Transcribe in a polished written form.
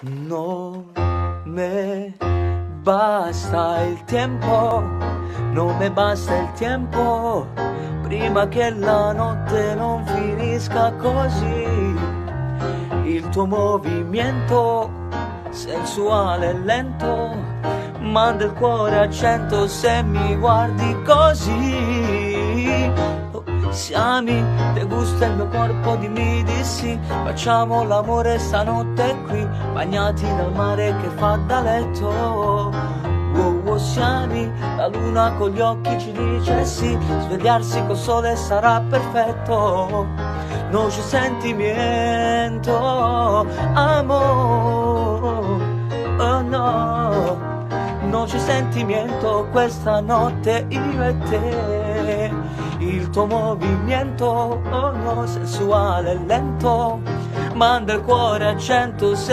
No me basta il tempo, non me basta il tempo, prima che la notte non finisca così. Il tuo movimento sensuale e lento manda il cuore a 100 se mi guardi così. Se ami, te gusta il mio corpo, dimmi di sì. Facciamo l'amore stanotte qui, bagnati dal mare che fa da letto. Wow, wow, se ami, la luna con gli occhi ci dice sì. Svegliarsi col sole sarà perfetto. No c'è sentimento, amor, oh no. Non c'è sentimento questa notte io e te. Il tuo movimento, oh no, sensuale e lento, manda il cuore a 100 se